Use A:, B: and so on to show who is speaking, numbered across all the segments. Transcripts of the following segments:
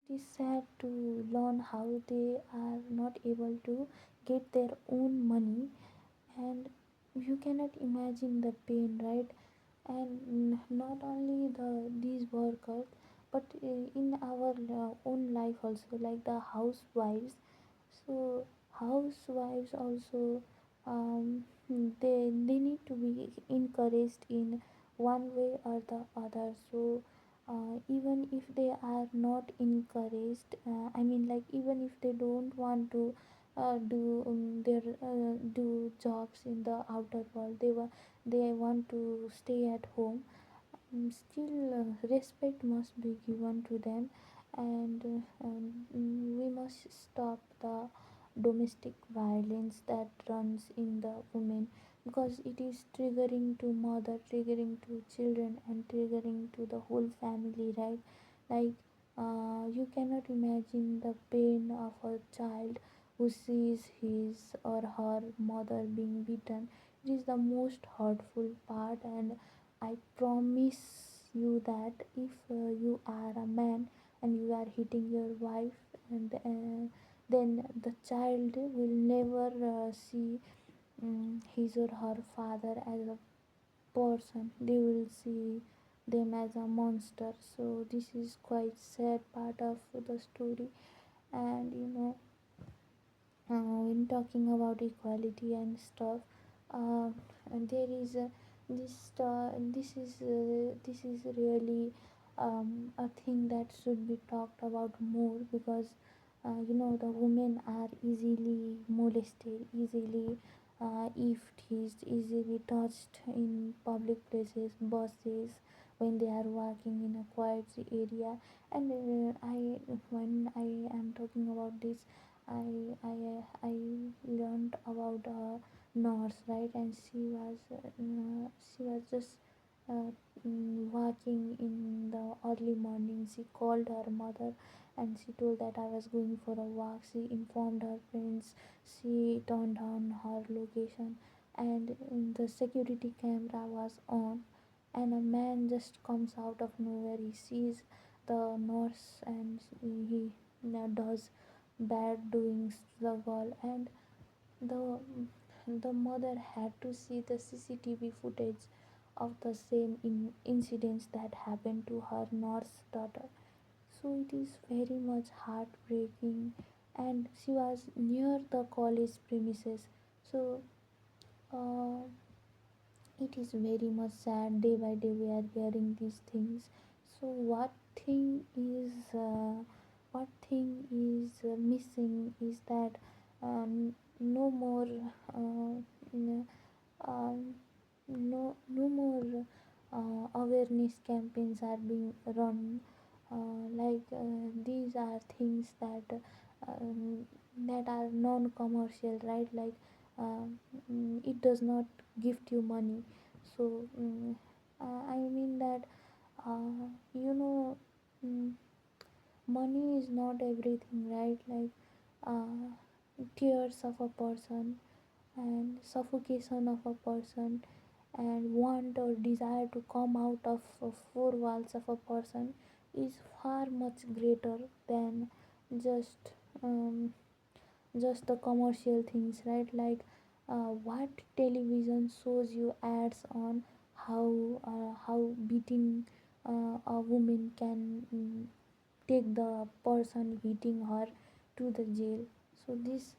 A: it is sad to learn how they are not able to get their own money, and you cannot imagine the pain, right? And not only these workers, but in our own life also, like the housewives. So housewives also, they need to be encouraged in one way or the other. So even if they are not encouraged, I mean, like, even if they don't want to do their do jobs in the outer world, they want to stay at home. Still, respect must be given to them, and we must stop the domestic violence that runs in the women, because it is triggering to mother, triggering to children, and triggering to the whole family, right? Like, you cannot imagine the pain of a child who sees his or her mother being beaten. It is the most hurtful part, and I promise you that if you are a man and you are hitting your wife, and then the child will never see his or her father as a person. They will see them as a monster. So this is quite sad part of the story. And when talking about equality and stuff, uh, and there is this is really a thing that should be talked about more, because the women are easily molested, easily if teased, easily touched in public places, buses, when they are walking in a quiet area. And when I am talking about this, I learned about a nurse, right? And she was just uh, walking in the early morning. She called her mother and she told that I was going for a walk. She informed her friends. She turned on her location, and the security camera was on. And a man just comes out of nowhere. He sees the nurse, and he does bad doings to the girl. And the the mother had to see the CCTV footage of the same incidents that happened to her nurse daughter. So it is very much heartbreaking, and she was near the college premises. So uh, it is very much sad. Day by day we are hearing these things. So what thing is missing is that no more n- um, no more awareness campaigns are being run. These are things um, that are non-commercial, right? Like, it does not gift you money. So I mean that you know mm, money is not everything, right? Like, tears of a person, and suffocation of a person, and want or desire to come out of four walls of a person is far much greater than just um, just the commercial things, right? Like, what television shows you ads on how beating a woman can take the person hitting her to the jail. So this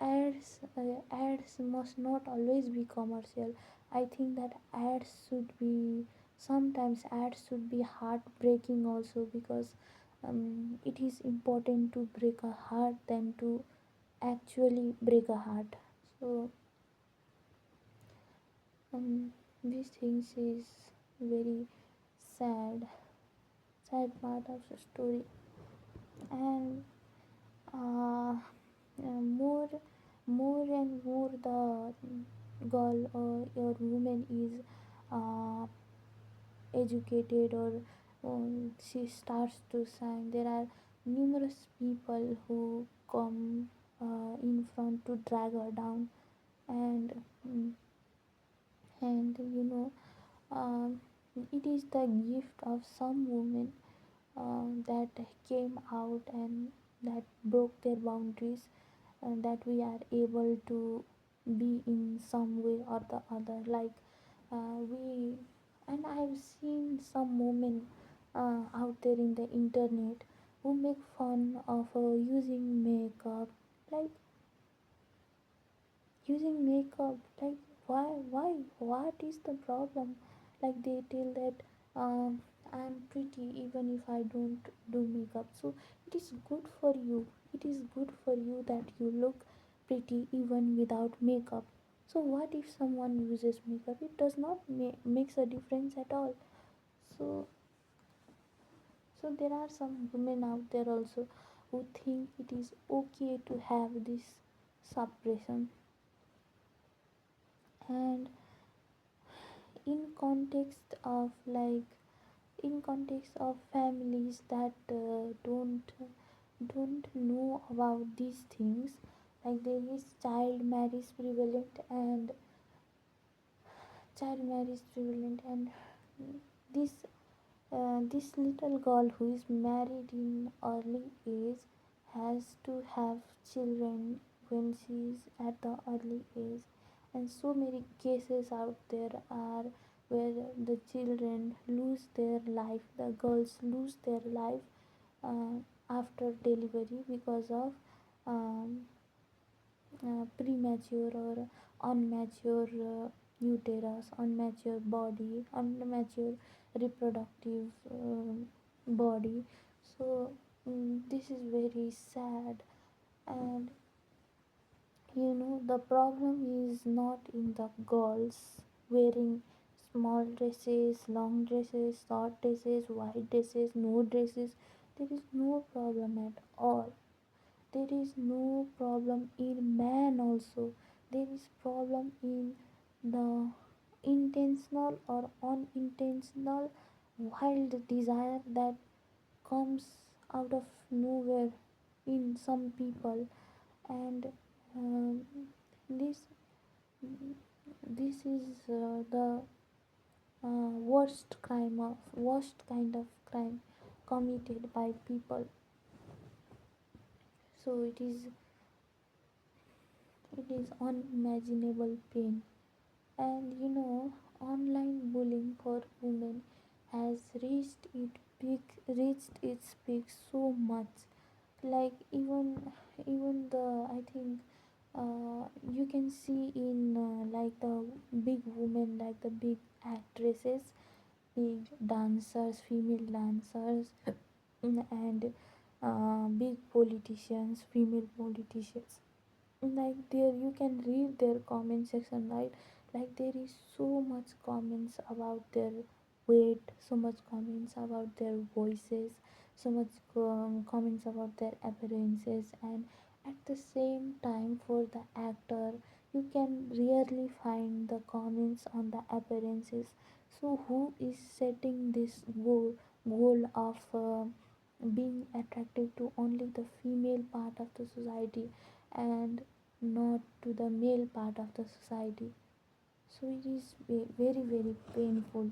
A: ads must not always be commercial. I think that sometimes ads should be heartbreaking also, because it is important to break a heart than to actually break a heart. So these things is very sad, sad part of the story. And uh, more and more the girl or woman is uh, educated, or she starts to shine, there are numerous people who come in front to drag her down. And mm, and it is the gift of some women that came out and that broke their boundaries, that we are able to be in some way or the other. Like we and I've seen some women out there in the internet who make fun of using makeup, like using makeup. Like why what is the problem? Like they tell that I'm pretty even if I don't do makeup. So it is good for you, it is good for you that you look pretty even without makeup. So what if someone uses makeup? It does not makes a difference at all. So there are some women out there also who think it is okay to have this suppression. And in context of in context of families that don't know about these things, like there is child marriage prevalent, and this this little girl who is married in early age has to have children when she is at the early age. And so many cases out there are where the children lose their life, the girls lose their life uh, after delivery because of um, premature or unmature uterus, unmature body, unmature reproductive body. So this is very sad. And the problem is not in the girls wearing small dresses, long dresses, short dresses, white dresses, no dresses. There is no problem at all. There is no problem in man also. There is problem in the intentional or unintentional wild desire that comes out of nowhere in some people. And um, this this is the worst kind of crime committed by people. So it is unimaginable pain. And online bullying for women has reached its peak so much. Like even the I think you can see in like the big women, like the big actresses, big dancers, female dancers, and big politicians, female politicians. Like there you can read their comment section, right? Like there is so much comments about their weight, so much comments about their voices, so much comments about their appearances. And at the same time, for the actor, you can rarely find the comments on the appearances. So who is setting this goal of being attractive to only the female part of the society and not to the male part of the society? So it is very very painful.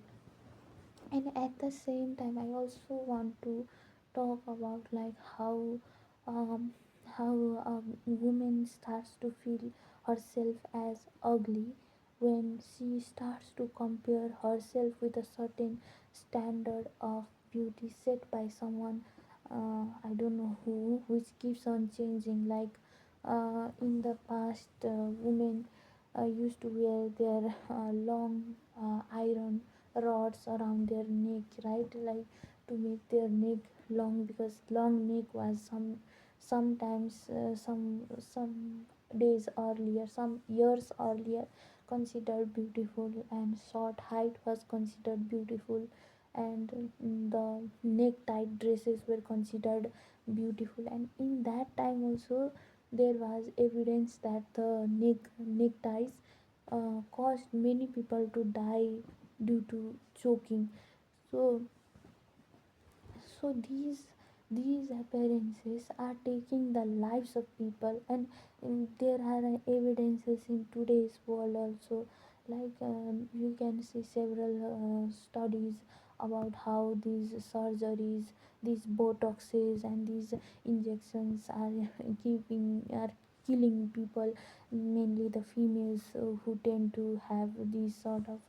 A: And at the same time, I also want to talk about like um, how a woman starts to feel herself as ugly when she starts to compare herself with a certain standard of beauty set by someone, I don't know who, which keeps on changing. Like in the past, women used to wear their long iron rods around their neck, right? Like to make their neck long, because long neck was sometimes some days earlier, some years earlier, considered beautiful, and short height was considered beautiful, and the neck tight dresses were considered beautiful. And in that time also there was evidence that the neckties caused many people to die due to choking. So these appearances are taking the lives of people. And there are evidences in today's world also. Like you can see several studies about how these surgeries, these botoxes and these injections are giving are killing people, mainly the females, who tend to have these sort of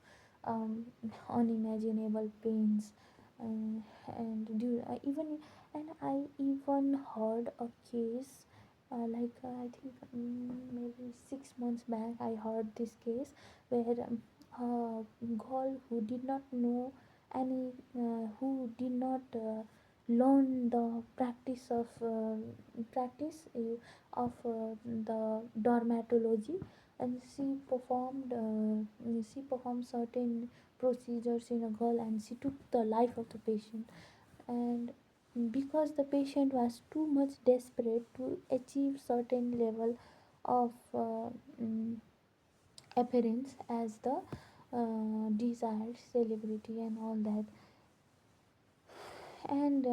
A: um, unimaginable pains. um, and do even and I even heard a case, I think maybe 6 months back I heard this case where a girl who did not know any who did not learn the practice of the dermatology, and she performed certain procedures in a girl, and she took the life of the patient. And because the patient was too much desperate to achieve certain level of mm, appearance as the desired celebrity and all that. And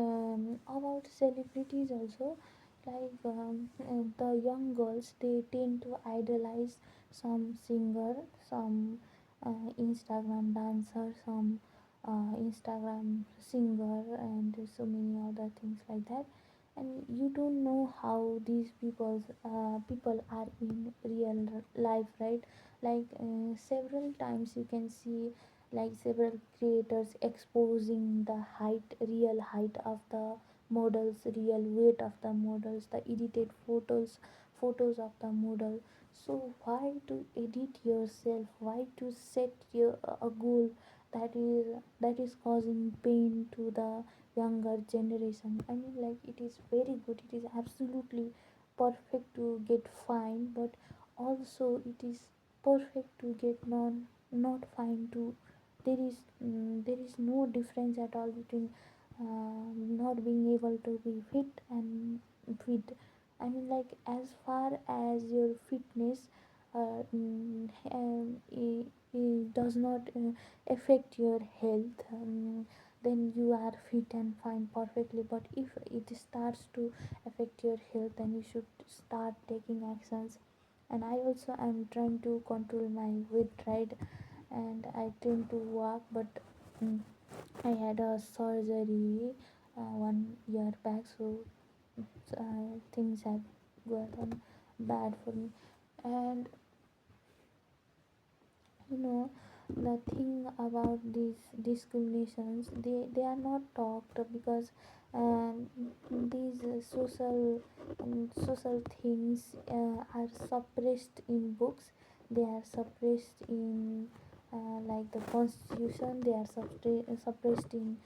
A: about celebrities also, the young girls, they tend to idolize some singer, some Instagram dancer, some Instagram singer, and so many other things like that. And you don't know how these people are in real life, right? Several times you can see several creators exposing the real height of the models, real weight of the models, the edited photos of the model. So why to edit yourself? Why to set a goal that is causing pain to the younger generation? I mean, it is very good. It is absolutely perfect to get fine, but also it is perfect to get not fine too. There is no difference at all between not being able to be fit and fit. I mean, as far as your fitness it does not affect your health, then you are fit and fine perfectly. But if it starts to affect your health, then you should start taking actions. And I also am trying to control my weight, right? And I tend to walk, but mm, I had a surgery 1 year back, so things have gotten bad for me. And you know, the thing about these discriminations, they are not talked because um, these social things are suppressed in books. They are suppressed in the constitution. They are suppressed in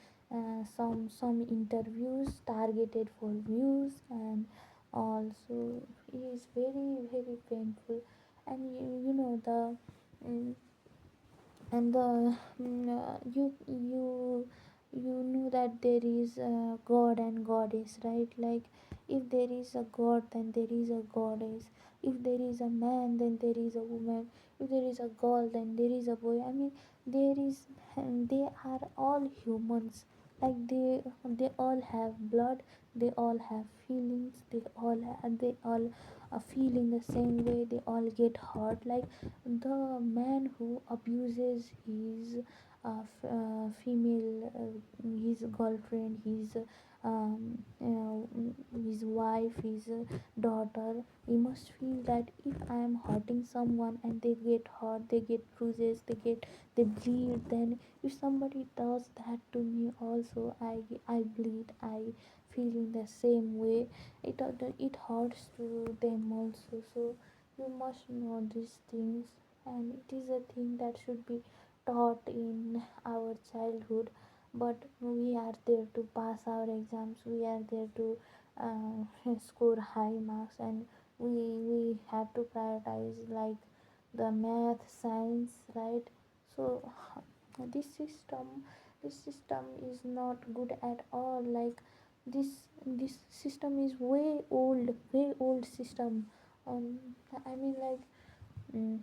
A: some interviews targeted for views, and also it is very very painful. And you know the mm, and the you know that there is a god and goddess, right? If there is a god, then there is a goddess. If there is a man, then there is a woman. If there is a girl, then there is a boy. I mean, there is they are all humans. They all have blood. They all have feelings. They all feel in the same way. They all get hurt. The man who abuses his female, his girlfriend, his wife, his daughter, he must feel that if I am hurting someone and they get hurt, they get bruises, they bleed, then if somebody does that to me also, I bleed, I feel in the same way. It hurts to them also. So you must know these things, and it is a thing that should be taught in our childhood. But we are there to pass our exams, we are there to score high marks, and we have to prioritize the math, science, right? So this system this system is not good at all. This system is way old system. um I mean,